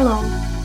Hello,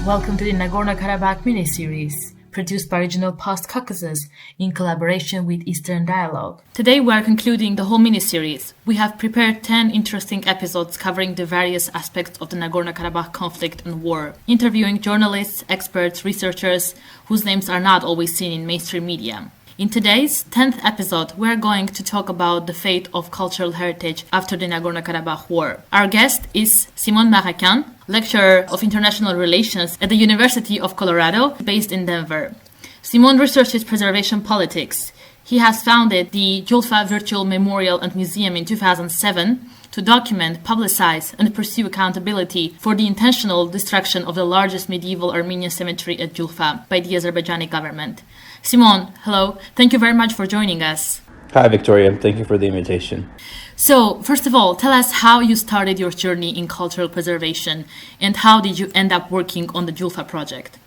welcome to the Nagorno-Karabakh miniseries, produced by Regional Post Caucasus in collaboration with Eastern Dialogue. Today we are concluding the whole miniseries. We have prepared 10 interesting episodes covering the various aspects of the Nagorno-Karabakh conflict and war, interviewing journalists, experts, researchers whose names are not always seen in mainstream media. In today's 10th episode, we are going to talk about the fate of cultural heritage after the Nagorno-Karabakh war. Our guest is Simon Maghakyan, lecturer of international relations at the University of Colorado, based in Denver. Simon researches preservation politics. He has founded the Djulfa Virtual Memorial and Museum in 2007 to document, publicize, and pursue accountability for the intentional destruction of the largest medieval Armenian cemetery at Djulfa by the Azerbaijani government. Simon, hello. Thank you very much for joining us. Hi, Victoria. Thank you for the invitation. So, first of all, tell us how you started your journey in cultural preservation and how did you end up working on the Djulfa project?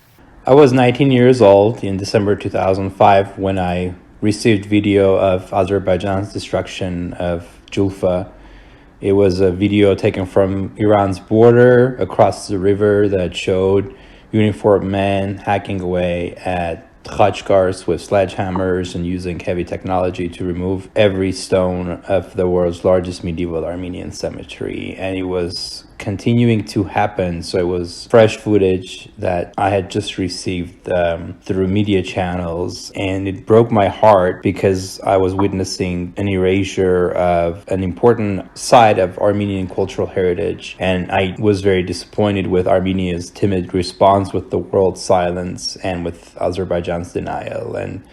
I was 19 years old in December 2005 when I received video of Azerbaijan's destruction of Djulfa. It was a video taken from Iran's border across the river that showed uniformed men hacking away at khachkars with sledgehammers and using heavy technology to remove every stone of the world's largest medieval Armenian cemetery. And it was continuing to happen. So it was fresh footage that I had just received through media channels. And it broke my heart because I was witnessing an erasure of an important side of Armenian cultural heritage. And I was very disappointed with Armenia's timid response with the world's silence and with Azerbaijan's denial. And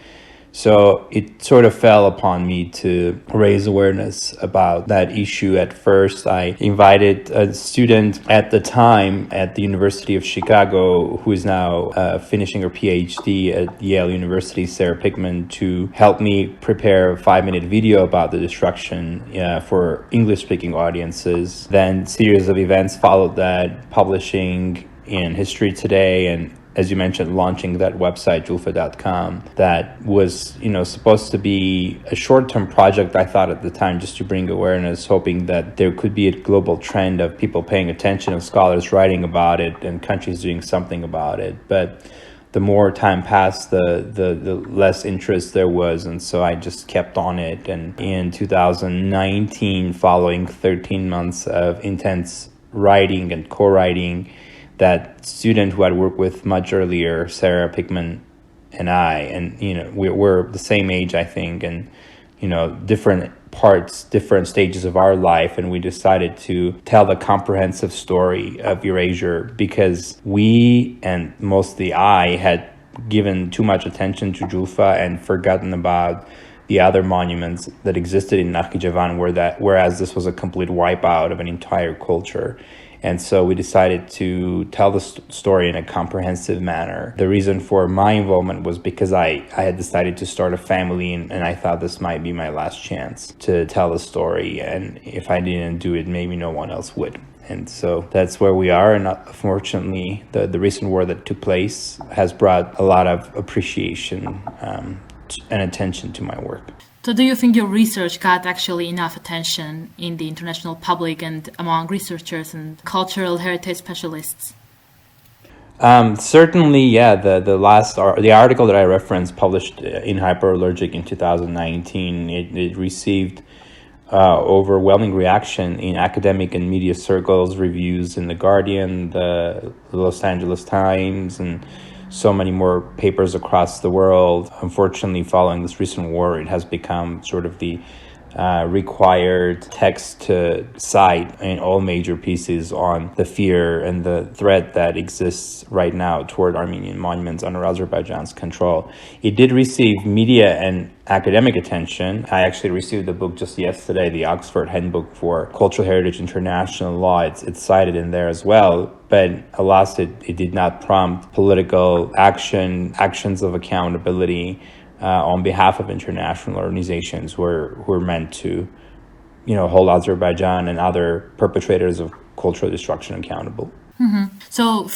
so it sort of fell upon me to raise awareness about that issue. At first, I invited a student at the time at the University of Chicago, who is now finishing her PhD at Yale University, Sarah Pickman, to help me prepare a 5-minute video about the destruction for English-speaking audiences. Then series of events followed that, publishing in History Today and, as you mentioned, launching that website, Djulfa.com, that was, supposed to be a short-term project, I thought at the time, just to bring awareness, hoping that there could be a global trend of people paying attention, of scholars writing about it, and countries doing something about it. But the more time passed, the less interest there was, and so I just kept on it. And in 2019, following 13 months of intense writing and co-writing, that student who I'd worked with much earlier, Sarah Pickman, and I, and we're the same age, I think, and different parts, different stages of our life, and we decided to tell the comprehensive story of erasure because we, and mostly I, had given too much attention to Djulfa and forgotten about the other monuments that existed in Nakhchivan, whereas this was a complete wipeout of an entire culture. And so we decided to tell the story in a comprehensive manner. The reason for my involvement was because I had decided to start a family, and I thought this might be my last chance to tell the story. And if I didn't do it, maybe no one else would. And so that's where we are. And unfortunately, the recent war that took place has brought a lot of appreciation and attention to my work. So do you think your research got actually enough attention in the international public and among researchers and cultural heritage specialists? Certainly, yeah. The article that I referenced, published in Hyperallergic in 2019, it received overwhelming reaction in academic and media circles, reviews in The Guardian, the Los Angeles Times, and so many more papers across the world. Unfortunately, following this recent war, it has become sort of the required text to cite in all major pieces on the fear and the threat that exists right now toward Armenian monuments under Azerbaijan's control. It did receive media and academic attention. I actually received the book just yesterday, the Oxford Handbook for Cultural Heritage International Law. It's cited in there as well. But alas, it did not prompt political actions of accountability on behalf of international organizations who are meant to, hold Azerbaijan and other perpetrators of cultural destruction accountable. Mm-hmm. So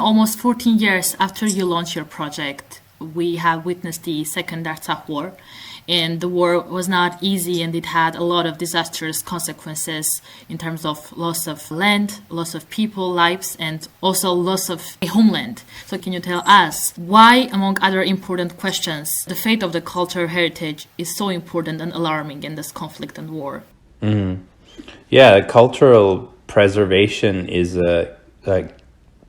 almost 14 years after you launched your project, we have witnessed the Second Artsakh War. and the war was not easy, and it had a lot of disastrous consequences in terms of loss of land, loss of people, lives, and also loss of a homeland. So can you tell us why, among other important questions, the fate of the cultural heritage is so important and alarming in this conflict and war? Yeah, cultural preservation is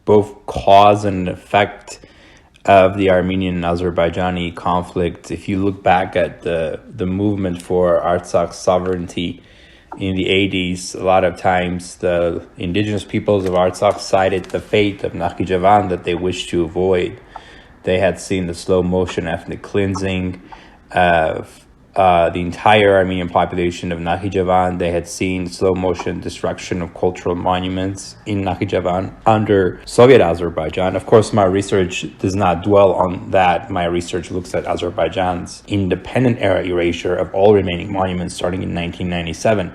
both cause and effect of the Armenian and Azerbaijani conflict. If you look back at the movement for Artsakh sovereignty in the 80s, a lot of times the indigenous peoples of Artsakh cited the fate of Nakhichevan that they wished to avoid. They had seen the slow motion ethnic cleansing of the entire Armenian population of Nakhichevan. They had seen slow motion destruction of cultural monuments in Nakhichevan under Soviet Azerbaijan. Of course, my research does not dwell on that. My research looks at Azerbaijan's independent era erasure of all remaining monuments starting in 1997.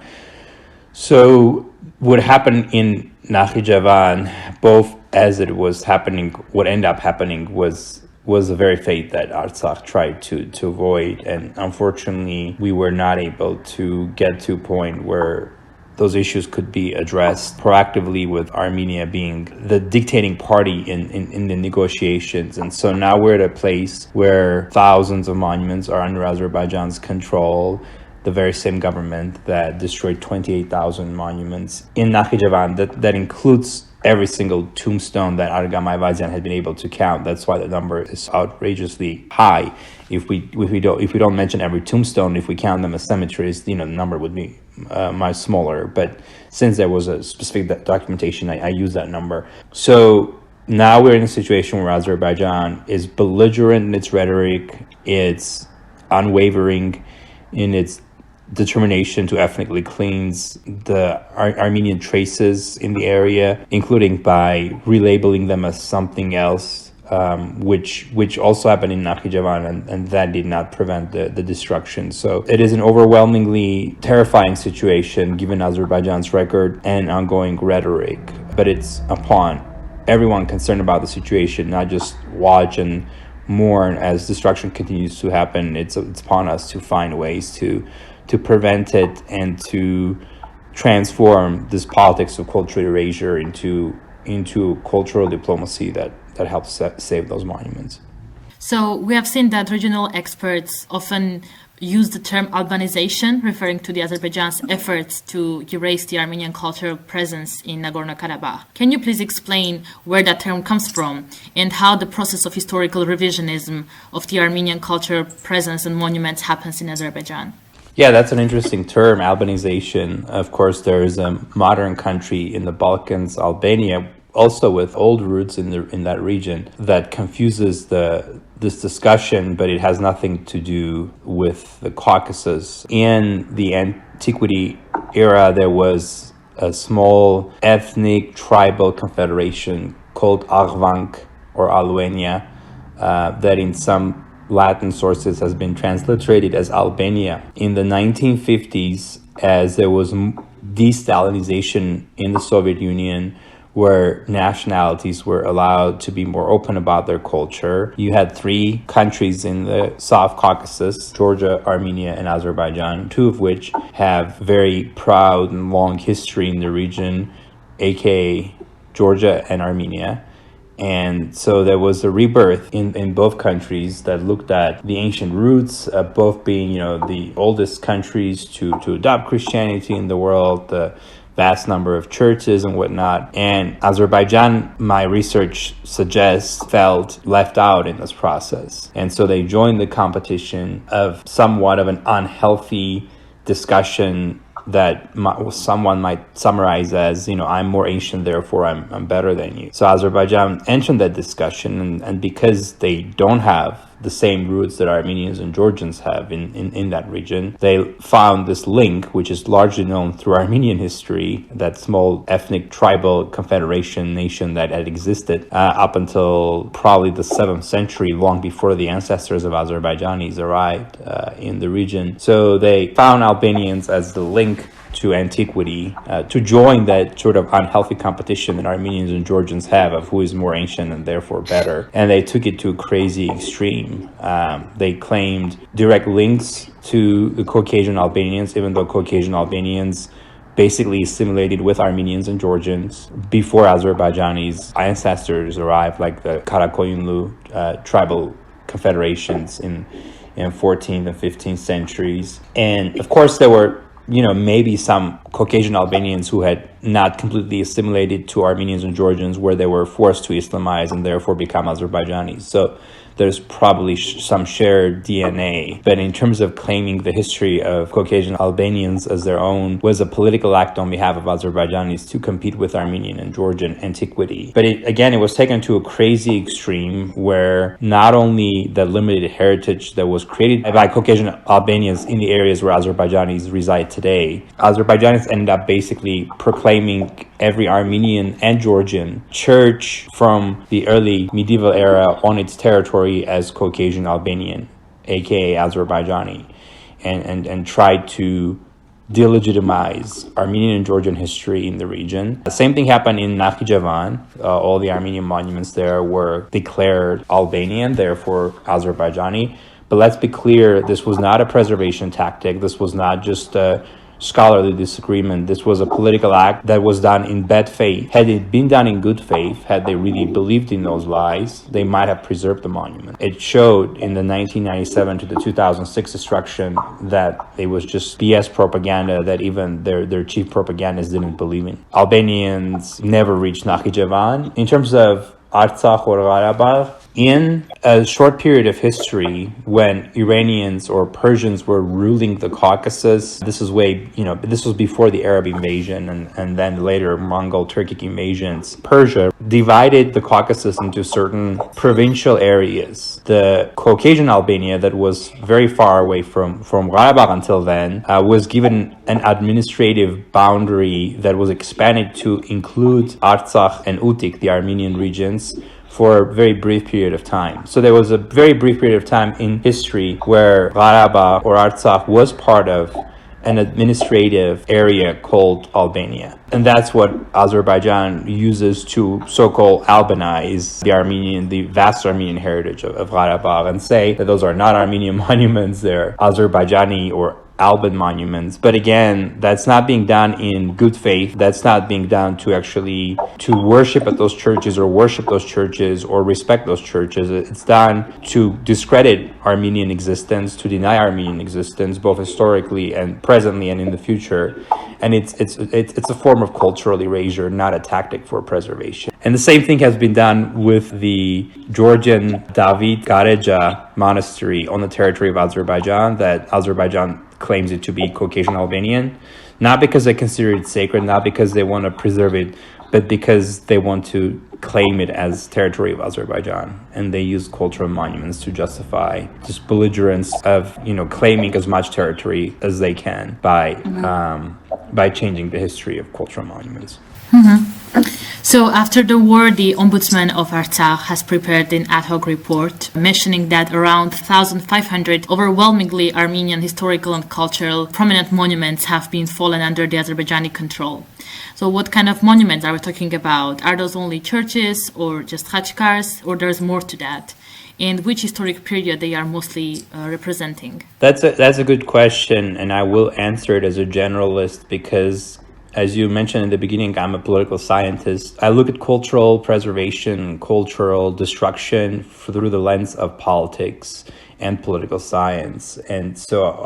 So what happened in Nakhichevan, both as it was happening, what ended up happening was the very fate that Artsakh tried to avoid. And unfortunately, we were not able to get to a point where those issues could be addressed proactively, with Armenia being the dictating party in the negotiations. And so now we're at a place where thousands of monuments are under Azerbaijan's control. The very same government that destroyed 28,000 monuments in Nakhichevan, that includes every single tombstone that Argam Ayvazian had been able to count. That's why the number is outrageously high. If we don't mention every tombstone, if we count them as cemeteries, the number would be much smaller. But since there was a specific documentation, I use that number. So now we're in a situation where Azerbaijan is belligerent in its rhetoric, it's unwavering in its determination to ethnically cleanse the Armenian traces in the area, including by relabeling them as something else, which also happened in Nakhichevan, and that did not prevent the destruction. So it is an overwhelmingly terrifying situation given Azerbaijan's record and ongoing rhetoric. But it's upon everyone concerned about the situation, not just watch and mourn as destruction continues to happen. It's upon us to find ways to prevent it and to transform this politics of cultural erasure into cultural diplomacy that helps save those monuments. So we have seen that regional experts often use the term Albanization, referring to the Azerbaijan's efforts to erase the Armenian cultural presence in Nagorno-Karabakh. Can you please explain where that term comes from and how the process of historical revisionism of the Armenian cultural presence and monuments happens in Azerbaijan? Yeah, that's an interesting term, Albanization. Of course, there is a modern country in the Balkans, Albania, also with old roots in that region, that confuses this discussion, but it has nothing to do with the Caucasus. In the antiquity era, there was a small ethnic tribal confederation called Arvank or Alvania, that in some Latin sources has been transliterated as Albania. In the 1950s, as there was de-Stalinization in the Soviet Union, where nationalities were allowed to be more open about their culture, you had three countries in the South Caucasus, Georgia, Armenia, and Azerbaijan, two of which have very proud and long history in the region, aka Georgia and Armenia. And so there was a rebirth in both countries that looked at the ancient roots, both being, the oldest countries to adopt Christianity in the world, the vast number of churches and whatnot. And Azerbaijan, my research suggests, felt left out in this process. And so they joined the competition of somewhat of an unhealthy discussion that someone might summarize as, I'm more ancient, therefore I'm better than you. So Azerbaijan entered that discussion, and because they don't have the same roots that Armenians and Georgians have in that region, they found this link, which is largely known through Armenian history, that small ethnic tribal confederation nation that had existed up until probably the 7th century, long before the ancestors of Azerbaijanis arrived in the region. So they found Albanians as the link to antiquity, to join that sort of unhealthy competition that Armenians and Georgians have of who is more ancient and therefore better. And they took it to a crazy extreme. They claimed direct links to the Caucasian Albanians, even though Caucasian Albanians basically assimilated with Armenians and Georgians before Azerbaijani's ancestors arrived, like the Karakoyunlu tribal confederations in 14th and 15th centuries. And of course, there were, maybe some Caucasian Albanians who had not completely assimilated to Armenians and Georgians, where they were forced to Islamize and therefore become Azerbaijanis. So there's probably some shared DNA. But in terms of claiming the history of Caucasian Albanians as their own was a political act on behalf of Azerbaijanis to compete with Armenian and Georgian antiquity. But it was taken to a crazy extreme where not only the limited heritage that was created by Caucasian Albanians in the areas where Azerbaijanis reside today, Azerbaijanis ended up basically proclaiming every Armenian and Georgian church from the early medieval era on its territory as Caucasian Albanian, aka Azerbaijani, and tried to delegitimize Armenian and Georgian history in the region. The same thing happened in Nakhichevan. All the Armenian monuments there were declared Albanian, therefore Azerbaijani. But let's be clear, this was not a preservation tactic. This was not just a scholarly disagreement. This was a political act that was done in bad faith. Had it been done in good faith, had they really believed in those lies, they might have preserved the monument. It showed in the 1997 to the 2006 destruction that it was just BS propaganda that even their chief propagandists didn't believe in. Albanians never reached Nakhichevan. In terms of Artsakh or Karabakh, in a short period of history when Iranians or Persians were ruling the Caucasus, this was before the Arab invasion and then later Mongol Turkic invasions, Persia divided the Caucasus into certain provincial areas. The Caucasian Albania that was very far away from Karabakh until then was given an administrative boundary that was expanded to include Artsakh and Utik, the Armenian regions, for a very brief period of time. So there was a very brief period of time in history where Karabakh or Artsakh was part of an administrative area called Albania. And that's what Azerbaijan uses to so-called Albanize the vast Armenian heritage of Karabakh and say that those are not Armenian monuments, they're Azerbaijani or Alban monuments. But again, that's not being done in good faith. That's not being done to worship at those churches or respect those churches. It's done to discredit Armenian existence, to deny Armenian existence, both historically and presently and in the future. And it's a form of cultural erasure, not a tactic for preservation. And the same thing has been done with the Georgian David Gareja monastery on the territory of Azerbaijan, that Azerbaijan claims it to be Caucasian Albanian, not because they consider it sacred, not because they want to preserve it, but because they want to claim it as territory of Azerbaijan. And they use cultural monuments to justify just belligerence of, claiming as much territory as they can by changing the history of cultural monuments. Mm-hmm. So after the war, the Ombudsman of Artsakh has prepared an ad hoc report mentioning that around 1,500 overwhelmingly Armenian historical and cultural prominent monuments have been fallen under the Azerbaijani control. So what kind of monuments are we talking about? Are those only churches or just khachkars, or there's more to that? And which historic period they are mostly representing? That's a good question, and I will answer it as a generalist because, as you mentioned in the beginning, I'm a political scientist. I look at cultural preservation, cultural destruction through the lens of politics and political science. And so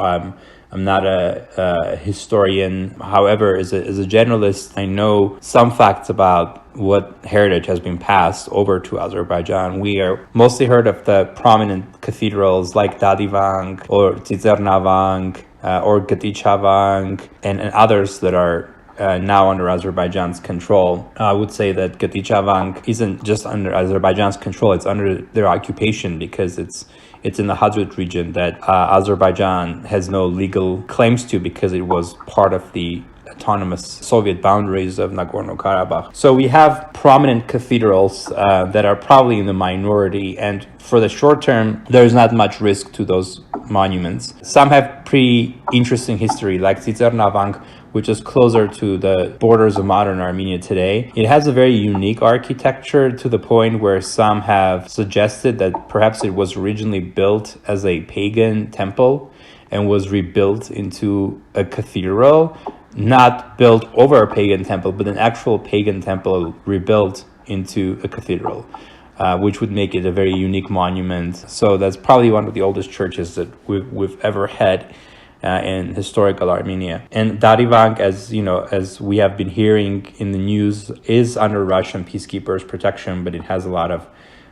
I'm not a historian. However, as a generalist, I know some facts about what heritage has been passed over to Azerbaijan. We are mostly heard of the prominent cathedrals like Dadivang or Tsitsernavang or Gatichavang and others that are now under Azerbaijan's control. I would say that Gatichavang isn't just under Azerbaijan's control, it's under their occupation because it's in the Hadrut region that Azerbaijan has no legal claims to because it was part of the autonomous Soviet boundaries of Nagorno-Karabakh. So we have prominent cathedrals that are probably in the minority, and for the short term, there's not much risk to those monuments. Some have pretty interesting history, like Tsitsernavang which is closer to the borders of modern Armenia today. It has a very unique architecture to the point where some have suggested that perhaps it was originally built as a pagan temple and was rebuilt into a cathedral, not built over a pagan temple, but an actual pagan temple rebuilt into a cathedral, which would make it a very unique monument. So that's probably one of the oldest churches that we've ever had in historical Armenia. And Darivank, as we have been hearing in the news, is under Russian peacekeepers' protection, but it has a lot of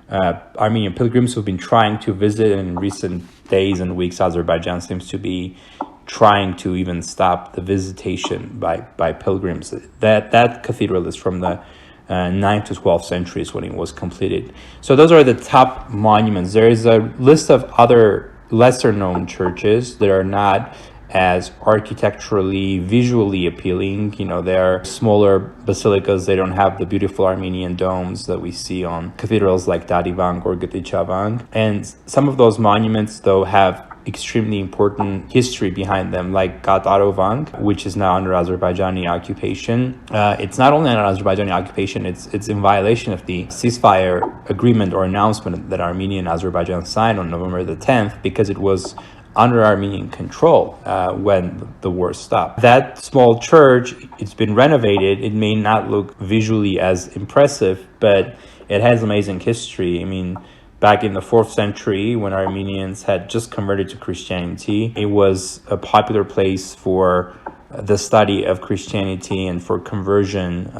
Armenian pilgrims who've been trying to visit, and in recent days and weeks, Azerbaijan seems to be trying to even stop the visitation by pilgrims. That cathedral is from the 9th to 12th centuries when it was completed. So those are the top monuments. There is a list of other lesser known churches that are not as architecturally, visually appealing. They're smaller basilicas. They don't have the beautiful Armenian domes that we see on cathedrals like Darivank or Gtichavank. And some of those monuments, though, have extremely important history behind them, like Gatarovank, which is now under Azerbaijani occupation. It's not only under Azerbaijani occupation, it's in violation of the ceasefire agreement or announcement that Armenia and Azerbaijan signed on November the 10th, because it was under Armenian control when the war stopped. That small church, it's been renovated. It may not look visually as impressive, but it has amazing history. Back in the 4th century, when Armenians had just converted to Christianity, it was a popular place for the study of Christianity and for conversion.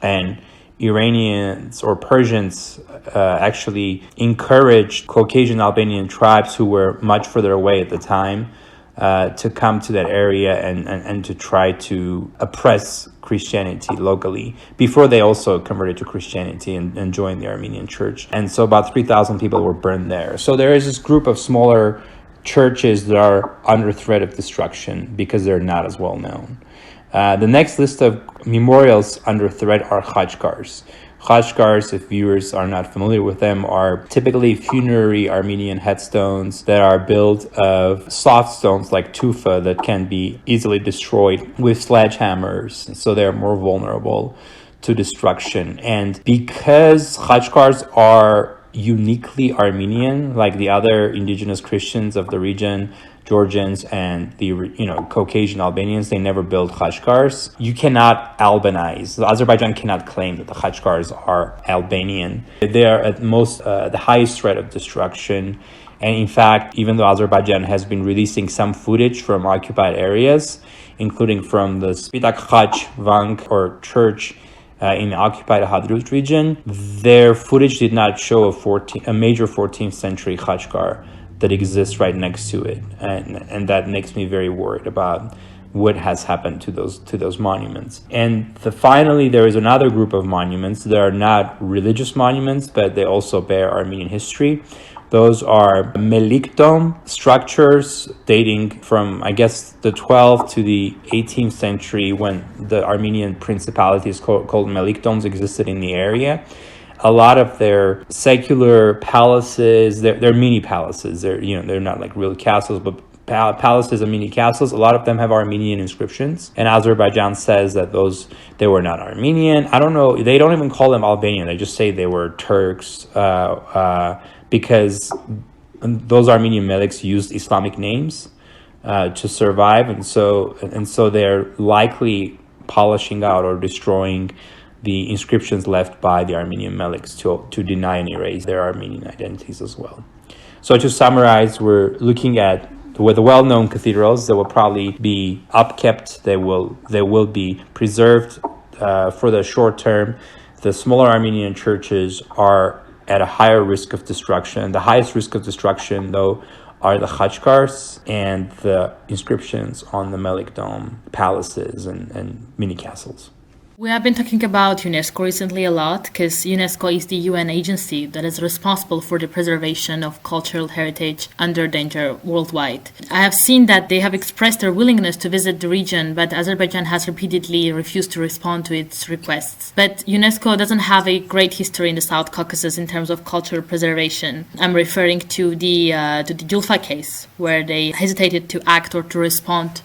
And Iranians or Persians actually encouraged Caucasian Albanian tribes who were much further away at the time to come to that area and to try to oppress Christianity locally, before they also converted to Christianity and joined the Armenian church. And so about 3,000 people were burned there. So there is this group of smaller churches that are under threat of destruction because they're not as well known. The next list of memorials under threat are khachkars. Khachkars, if viewers are not familiar with them, are typically funerary Armenian headstones that are built of soft stones like tufa that can be easily destroyed with sledgehammers, so they're more vulnerable to destruction. And because khachkars are uniquely Armenian, like the other indigenous Christians of the region, Georgians and the Caucasian Albanians, they never built khachkars. You cannot Albanize. Azerbaijan cannot claim that the khachkars are Albanian. They are at most the highest threat of destruction. And in fact, even though Azerbaijan has been releasing some footage from occupied areas, including from the Spitak Khach Vank or church in the occupied Hadrut region, their footage did not show a major 14th century khachkar that exists right next to it, and that makes me very worried about what has happened to those monuments. And finally, there is another group of monuments that are not religious monuments, but they also bear Armenian history. Those are melikdom structures dating from, I guess, the 12th to the 18th century, when the Armenian principalities called melikdoms existed in the area. A lot of their secular palaces, they're mini palaces. They're not like real castles, but palaces and mini castles. A lot of them have Armenian inscriptions, and Azerbaijan says that they were not Armenian. I don't know. They don't even call them Albanian. They just say they were Turks because those Armenian meliks used Islamic names to survive, and so they're likely polishing out or destroying the inscriptions left by the Armenian meliks to deny and erase their Armenian identities as well. So to summarize, we're looking at with the well-known cathedrals that will probably be upkept. They will be preserved for the short term. The smaller Armenian churches are at a higher risk of destruction. The highest risk of destruction, though, are the khachkars and the inscriptions on the melik dome palaces and mini castles. We have been talking about UNESCO recently a lot because UNESCO is the UN agency that is responsible for the preservation of cultural heritage under danger worldwide. I have seen that they have expressed their willingness to visit the region, but Azerbaijan has repeatedly refused to respond to its requests. But UNESCO doesn't have a great history in the South Caucasus in terms of cultural preservation. I'm referring to the Djulfa case, where they hesitated to act or to respond.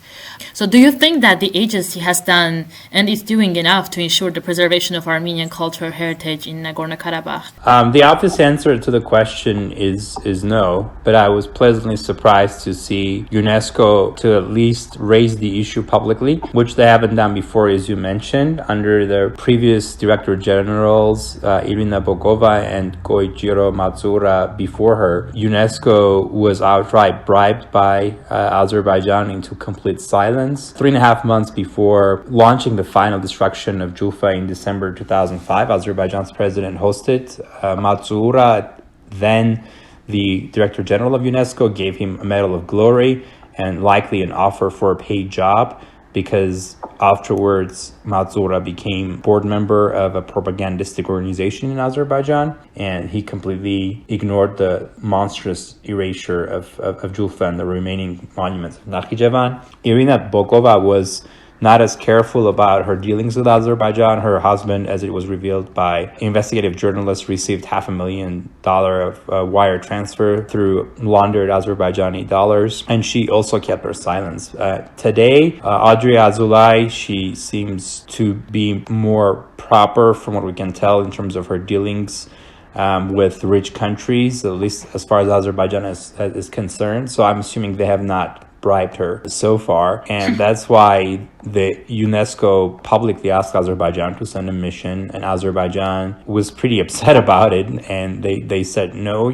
So do you think that the agency has done and is doing enough to ensure the preservation of Armenian cultural heritage in Nagorno-Karabakh? The obvious answer to the question is no, but I was pleasantly surprised to see UNESCO to at least raise the issue publicly, which they haven't done before, as you mentioned. Under the previous Director Generals, Irina Bogova and Koichiro Matsura before her, UNESCO was outright bribed by Azerbaijan into complete silence. 3.5 months before launching the final destruction of Djulfa in December 2005, Azerbaijan's president hosted Matsura, then the Director General of UNESCO, gave him a Medal of Glory and likely an offer for a paid job, because afterwards Matsura became board member of a propagandistic organization in Azerbaijan, and he completely ignored the monstrous erasure of Djulfa and the remaining monuments of Nakhichevan. Irina Bogova was not as careful about her dealings with Azerbaijan. Her husband, as it was revealed by investigative journalists, received $500,000 of wire transfer through laundered Azerbaijani dollars, and she also kept her silence. Today, Audrey Azoulay, she seems to be more proper from what we can tell in terms of her dealings with rich countries, at least as far as Azerbaijan is concerned. So I'm assuming they have not bribed her so far, and that's why the UNESCO publicly asked Azerbaijan to send a mission, and Azerbaijan was pretty upset about it, and they said, no,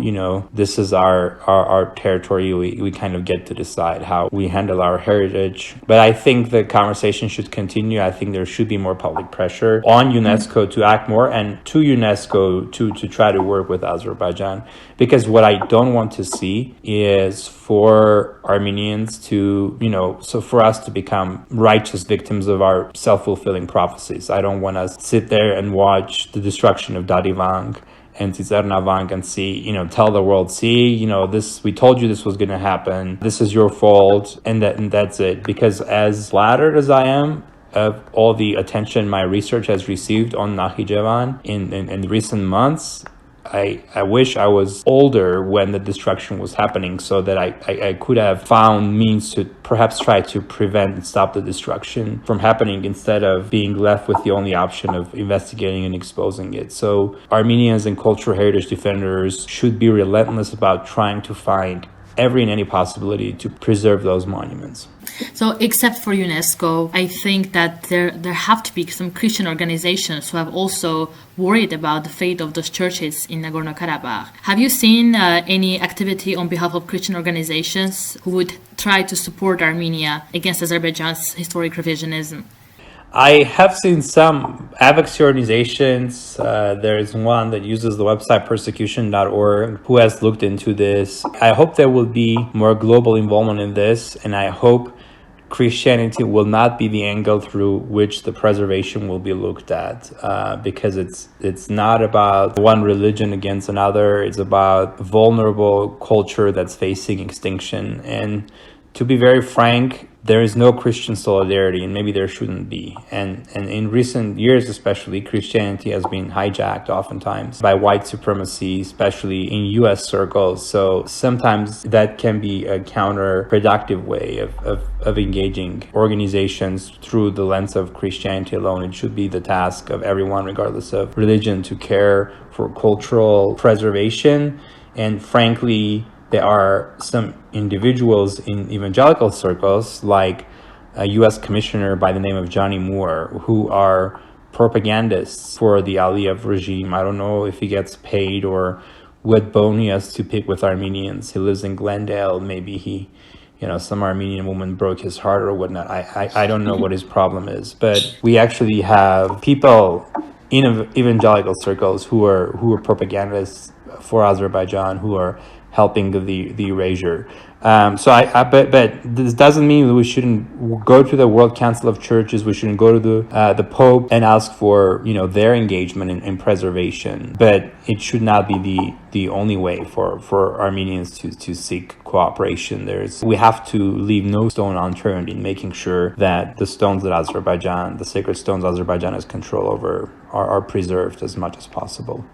this is our territory, we kind of get to decide how we handle our heritage. But I think the conversation should continue. I think there should be more public pressure on UNESCO to act more, and to UNESCO to try to work with Azerbaijan, because what I don't want to see is for Armenians to, so for us to become righteous victims of our self-fulfilling prophecies. I don't want us to sit there and watch the destruction of Dadivang and Tsitsernavang and see, tell the world, see, this, we told you this was going to happen. This is your fault. And that's it. Because as flattered as I am of all the attention my research has received on Nakhichevan in recent months, I wish I was older when the destruction was happening, so that I could have found means to perhaps try to prevent and stop the destruction from happening, instead of being left with the only option of investigating and exposing it. So Armenians and cultural heritage defenders should be relentless about trying to find every and any possibility to preserve those monuments. So, except for UNESCO, I think that there have to be some Christian organizations who have also worried about the fate of those churches in Nagorno-Karabakh. Have you seen any activity on behalf of Christian organizations who would try to support Armenia against Azerbaijan's historic revisionism? I have seen some advocacy organizations. There's one that uses the website persecution.org who has looked into this. I hope there will be more global involvement in this, and I hope Christianity will not be the angle through which the preservation will be looked at, because it's not about one religion against another. It's about vulnerable culture that's facing extinction. And to be very frank, there is no Christian solidarity, and maybe there shouldn't be. And in recent years, especially, Christianity has been hijacked oftentimes by white supremacy, especially in US circles. So sometimes that can be a counterproductive way of engaging organizations through the lens of Christianity alone. It should be the task of everyone, regardless of religion, to care for cultural preservation. And frankly, there are some individuals in evangelical circles, like a U.S. commissioner by the name of Johnny Moore, who are propagandists for the Aliyev regime. I don't know if he gets paid or what bone he has to pick with Armenians. He lives in Glendale. Maybe some Armenian woman broke his heart or whatnot. I don't know what his problem is. But we actually have people in evangelical circles who are propagandists for Azerbaijan, who are helping the erasure. But this doesn't mean that we shouldn't go to the World Council of Churches. We shouldn't go to the Pope and ask for their engagement in preservation. But it should not be the only way for Armenians to seek cooperation. We have to leave no stone unturned in making sure that the stones that the sacred stones Azerbaijan has control over, are preserved as much as possible.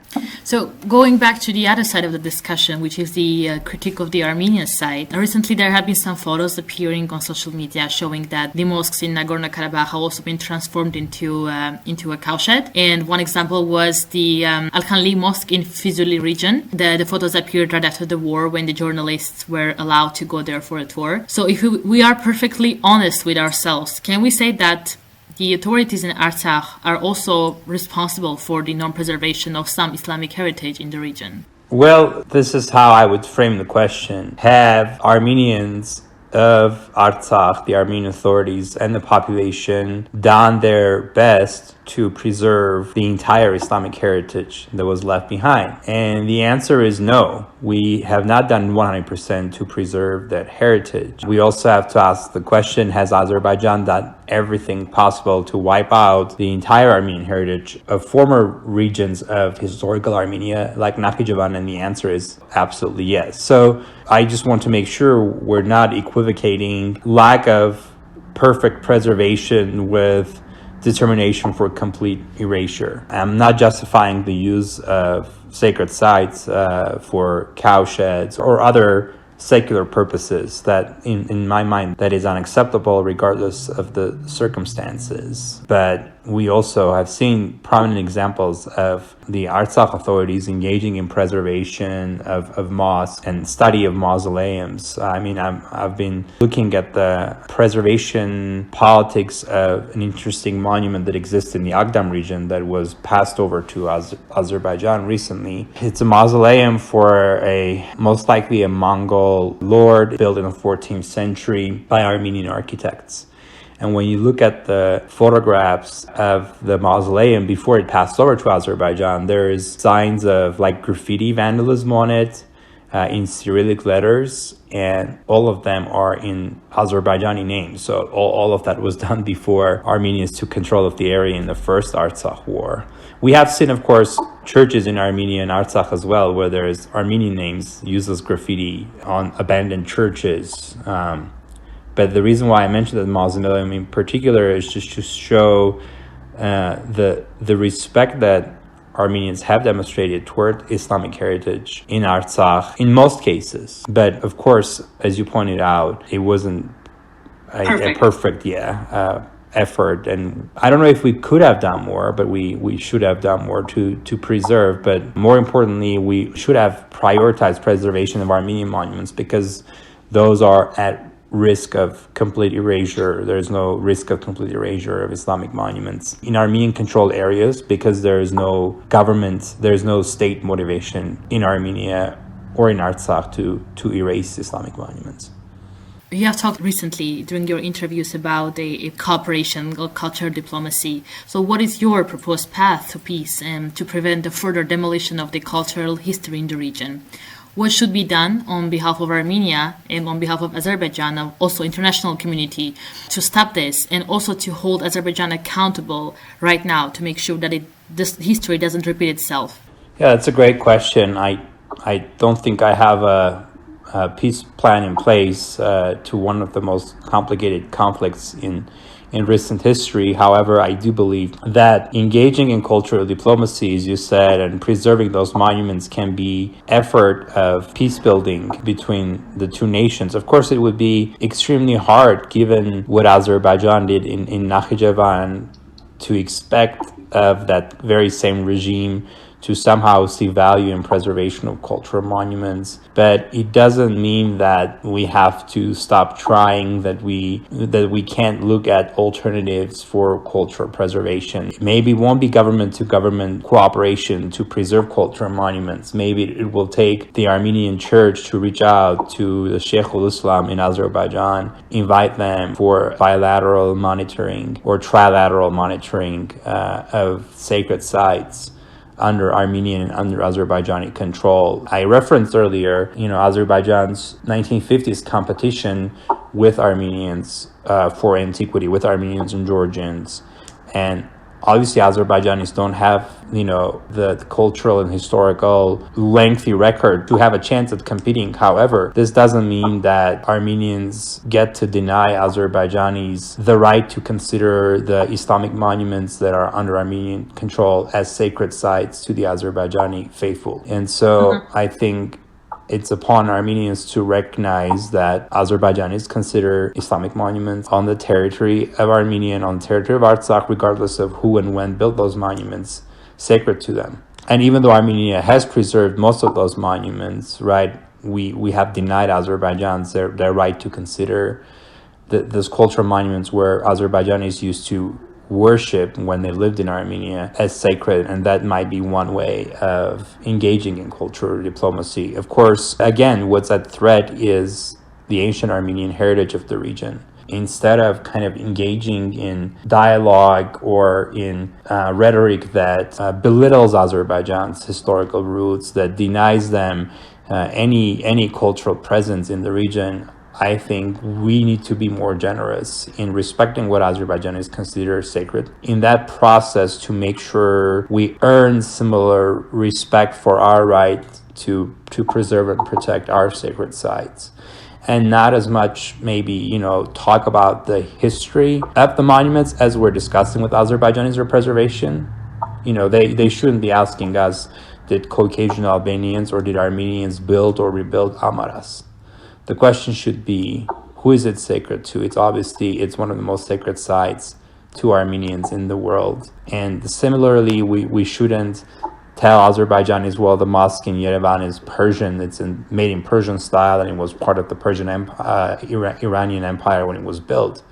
So going back to the other side of the discussion, which is the critique of the Armenian side, recently there have been some photos appearing on social media showing that the mosques in Nagorno-Karabakh have also been transformed into a cowshed. And one example was the Al-Khanli mosque in Fizuli region. The photos appeared right after the war when the journalists were allowed to go there for a tour. So if we are perfectly honest with ourselves, can we say that the authorities in Artsakh are also responsible for the non-preservation of some Islamic heritage in the region? Well, this is how I would frame the question. Have Armenians of Artsakh, the Armenian authorities, and the population done their best to preserve the entire Islamic heritage that was left behind? And the answer is no. We have not done 100% to preserve that heritage. We also have to ask the question, has Azerbaijan done everything possible to wipe out the entire Armenian heritage of former regions of historical Armenia like Nakhichevan? And the answer is absolutely yes. So I just want to make sure we're not equivocating lack of perfect preservation with determination for complete erasure. I'm not justifying the use of sacred sites for cowsheds or other secular purposes. That in my mind, that is unacceptable regardless of the circumstances. But we also have seen prominent examples of the Artsakh authorities engaging in preservation of mosques and study of mausoleums. I mean, I've been looking at the preservation politics of an interesting monument that exists in the Agdam region that was passed over to Azerbaijan recently. It's a mausoleum for most likely a Mongol lord built in the 14th century by Armenian architects. And when you look at the photographs of the mausoleum before it passed over to Azerbaijan, there is signs of like graffiti vandalism on it in Cyrillic letters, and all of them are in Azerbaijani names. So all of that was done before Armenians took control of the area in the first Artsakh war. We have seen, of course, churches in Armenia and Artsakh as well, where there's Armenian names used as graffiti on abandoned churches. But the reason why I mentioned the mausoleum in particular is just to show the respect that Armenians have demonstrated toward Islamic heritage in Artsakh in most cases. But of course, as you pointed out, it wasn't a perfect effort. And I don't know if we could have done more, but we should have done more to preserve. But more importantly, we should have prioritized preservation of Armenian monuments, because those are at risk of complete erasure. There's no risk of complete erasure of Islamic monuments in Armenian controlled areas, because there is no government, there's no state motivation in Armenia or in Artsakh to erase Islamic monuments. You have talked recently during your interviews about a cooperation or cultural diplomacy. So what is your proposed path to peace and to prevent the further demolition of the cultural history in the region? What should be done on behalf of Armenia and on behalf of Azerbaijan, and also international community, to stop this, and also to hold Azerbaijan accountable right now to make sure that this history doesn't repeat itself? Yeah, that's a great question. I don't think I have a peace plan in place to one of the most complicated conflicts in recent history. However, I do believe that engaging in cultural diplomacy, as you said, and preserving those monuments can be effort of peace building between the two nations. Of course, it would be extremely hard, given what Azerbaijan did in Nakhichevan, to expect of that very same regime to somehow see value in preservation of cultural monuments. But it doesn't mean that we have to stop trying, that we can't look at alternatives for cultural preservation. Maybe it won't be government to government cooperation to preserve cultural monuments. Maybe it will take the Armenian church to reach out to the Sheikh ul-Islam in Azerbaijan, invite them for bilateral monitoring or trilateral monitoring of sacred sites. under Armenian and under Azerbaijani control. I referenced earlier, Azerbaijan's 1950s competition with Armenians for antiquity, with Armenians and Georgians. And obviously, Azerbaijanis don't have, the cultural and historical lengthy record to have a chance at competing. However, this doesn't mean that Armenians get to deny Azerbaijanis the right to consider the Islamic monuments that are under Armenian control as sacred sites to the Azerbaijani faithful. And so I think it's upon Armenians to recognize that Azerbaijanis consider Islamic monuments on the territory of Armenia and on the territory of Artsakh, regardless of who and when built those monuments, sacred to them. And even though Armenia has preserved most of those monuments, right, we have denied Azerbaijans their right to consider those cultural monuments where Azerbaijanis used to worship when they lived in Armenia as sacred, and that might be one way of engaging in cultural diplomacy. Of course, again, what's at threat is the ancient Armenian heritage of the region. Instead of kind of engaging in dialogue or in rhetoric that belittles Azerbaijan's historical roots, that denies them any cultural presence in the region, I think we need to be more generous in respecting what Azerbaijanis consider sacred. In that process, to make sure we earn similar respect for our right to preserve and protect our sacred sites. And not as much maybe, talk about the history of the monuments as we're discussing with Azerbaijanis or preservation. They shouldn't be asking us, did Caucasian Albanians or did Armenians build or rebuild Amaras? The question should be, who is it sacred to? It's one of the most sacred sites to Armenians in the world. And similarly, we shouldn't tell Azerbaijanis, well, the mosque in Yerevan is Persian, it's made in Persian style, and it was part of the Persian Iranian Empire when it was built.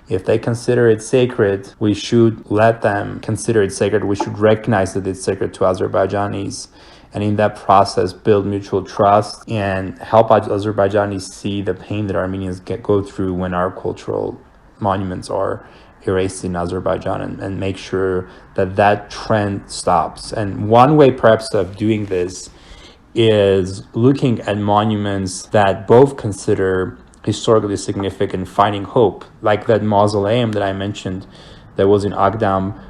If they consider it sacred, we should let them consider it sacred. We should recognize that it's sacred to Azerbaijanis, and in that process build mutual trust and help Azerbaijanis see the pain that Armenians go through when our cultural monuments are erased in Azerbaijan, and make sure that trend stops. And one way perhaps of doing this is looking at monuments that both consider historically significant, finding hope, like that mausoleum that I mentioned that was in Agdam,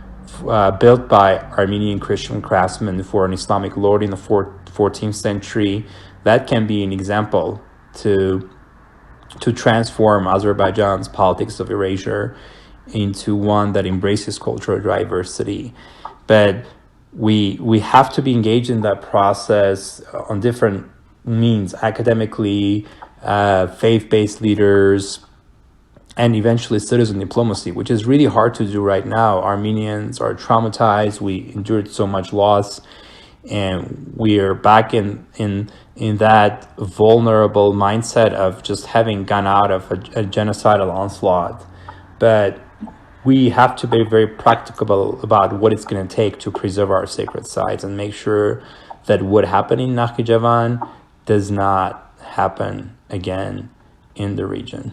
built by Armenian Christian craftsmen for an Islamic lord in the 14th century. That can be an example to transform Azerbaijan's politics of erasure into one that embraces cultural diversity. But we have to be engaged in that process on different means, academically, faith-based leaders, and eventually citizen diplomacy, which is really hard to do right now. Armenians are traumatized. We endured so much loss, and we are back in that vulnerable mindset of just having gone out of a genocidal onslaught. But we have to be very practicable about what it's going to take to preserve our sacred sites and make sure that what happened in Nakhichevan does not happen again in the region.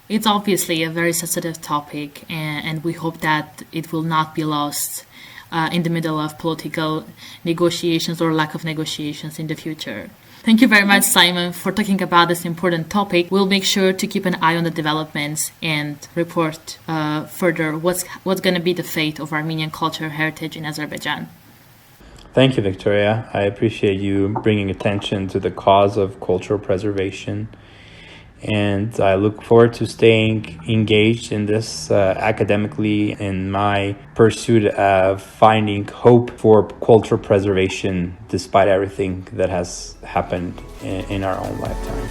It's obviously a very sensitive topic, and we hope that it will not be lost in the middle of political negotiations or lack of negotiations in the future. Thank you very much, Simon, for talking about this important topic. We'll make sure to keep an eye on the developments and report further what's going to be the fate of Armenian culture heritage in Azerbaijan. Thank you, Victoria. I appreciate you bringing attention to the cause of cultural preservation. And I look forward to staying engaged in this academically in my pursuit of finding hope for cultural preservation despite everything that has happened in our own lifetime.